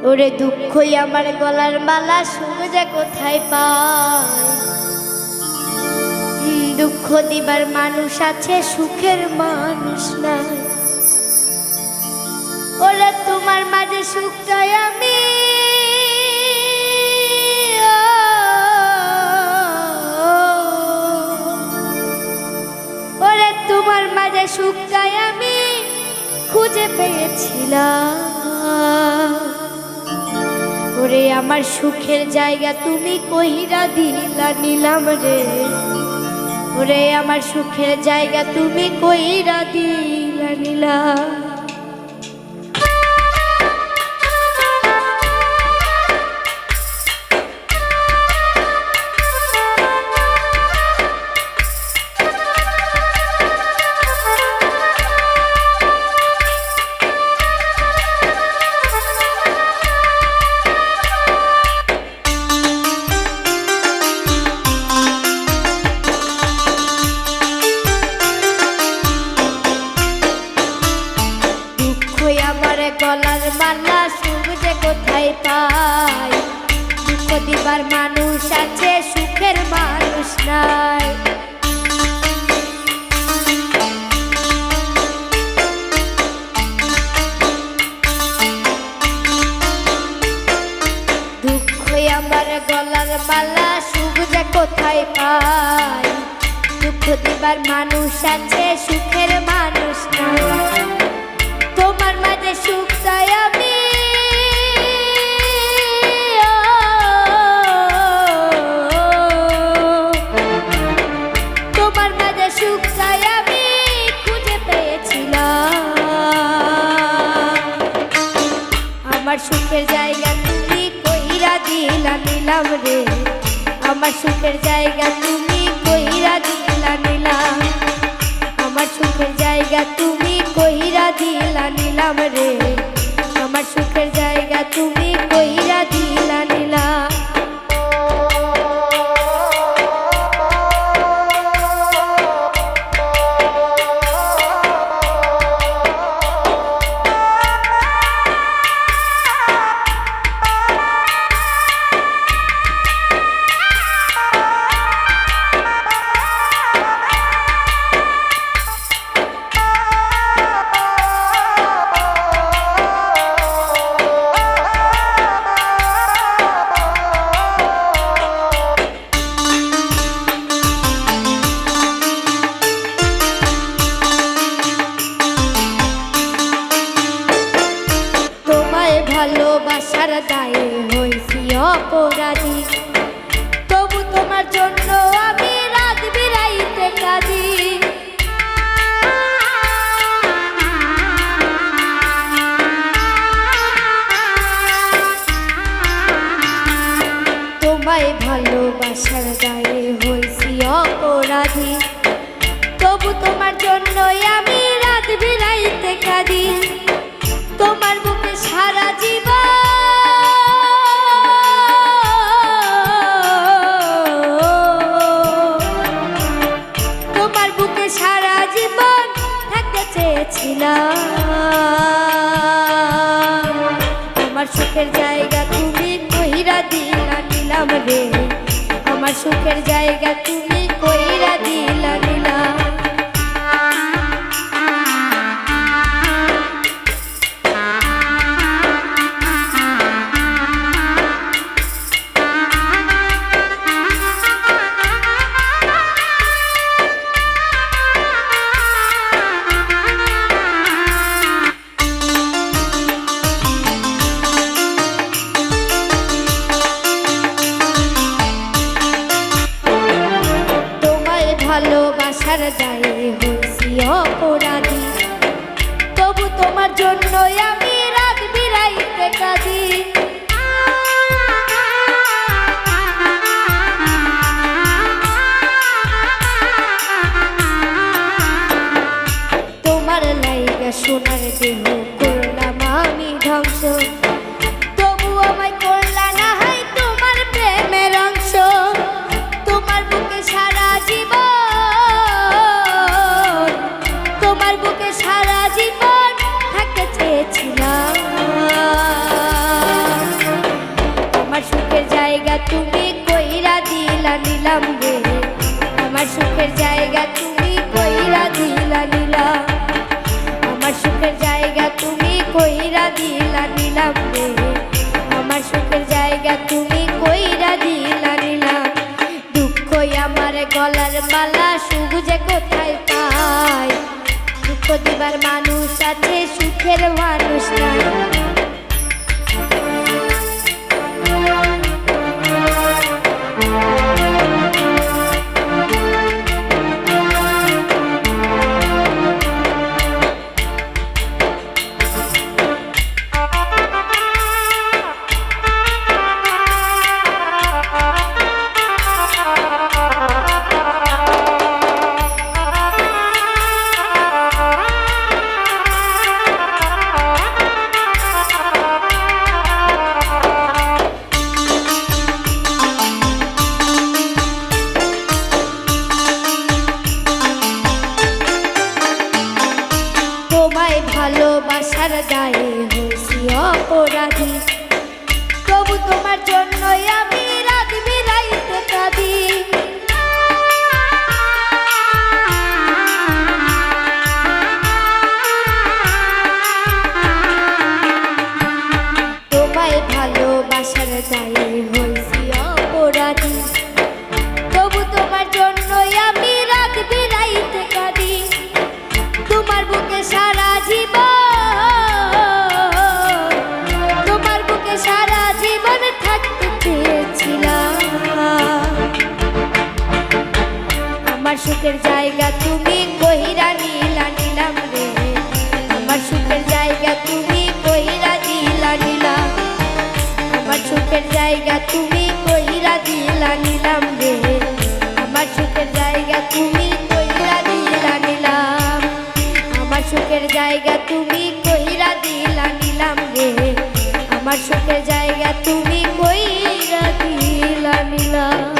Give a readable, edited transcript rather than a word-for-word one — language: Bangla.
ওরে দুঃখই আমার গলার মালা সুখ যে কোথায় পায়। দুঃখ দিবার মানুষ আছে, সুখের মানুষ নাই। ওরে তোমার মাঝে সুখ চাই আমি, ওরে তোমার মাঝে সুখ চাই আমি, খুঁজে পেয়েছিলাম। ওরে আমার সুখের জায়গা তুমি কইরা দিলা নিলাম রে। ওরে আমার সুখের জায়গা তুমি কইরা দিলা নিলাম। গলার মালা সুখ যে কোথায় পাই। দুঃখ দিবার মানুষ আছে, সুখের মানুষ নাই। দুঃখই আমার গলার মালা সুখ যে কোথায় পাই। দুঃখ দিবার মানুষ আছে, সুখের মানুষ নাই। তোমার মাঝে সুখ চাই আমি, তোমার মাঝে সুখ চাই আমি, খুঁজে পেয়েছিলাম। আমার সুখের জায়গা তুমি কইরা দিলা নিলাম রে। আমার সুখের জায়গা তুমি কইরা দিলা নিলাম। আমার সুখের জায়গা তুমি কইরা দিলা নিলাম রে। আমার সুখের জায়গা তুমি কইরা দিলা নিলাম। ভালোবাসার দায়ে হইছি অপরাধী, তবু তোমার জন্য আমি রাত বিরাইতে কাঁদি। তোমায় ভালোবাসার দায়ে হইছি অপরাধী, তবু তোমার জন্য আমি রাত বিরাইতে কাঁদি। তোমার বুকে সারা জীবন, তোমার বুকে সারা জীবন থাকতে চেয়েছিলাম। আমার সুখের জায়গা তুমি কইরা দিলা নিলাম রে। আমার সুখের জায়গা তুমি কইরা দিলা নিলাম। নিলাম রে, আমার সুখের জায়গা তুমি কইরা দিলা নীলা, আমার সুখের জায়গা তুমি কইরা দিলা নিলাম রে, আমার সুখের জায়গা তুমি কইরা দিলা নীলা। দুঃখই আমার গলার মালা, সুখ যে কোথায় পাই, দুঃখ দিবার মানুষ আছে সুখের মানুষ নাই। তোমায় ভালোবাসার দায়ে হয়েছি অপরাধী, তবু তোমার জন্যই আমি রাত বিরাইতে কাঁদি। তোমায় ভালোবাসার দায়ে হয়েছি অপরাধী, তবু তোমার জন্যই আমি রাত বিরাইতে কাঁদি। তোমার বুকে সারা জীবন, তোমার বুকে সারা জীবন থাকতে চেয়েছিলাম। আমার সুখের জায়গা তুমি কইরা নিলা নিলাম রে, আমার সুখের জায়গা তুমি কইরা দিলা নীলা, আমার সুখের জায়গা তুমি কইরা দিলা নিলাম রে, আমার সুখের জায়গা তুমি কইরা দিলা নিলাম, আমার সুখের জায়গা তুমি কইরা দিলা নিলাম রে, আমার সুখের জায়গা তুমি কইরা দিলা নিলাম।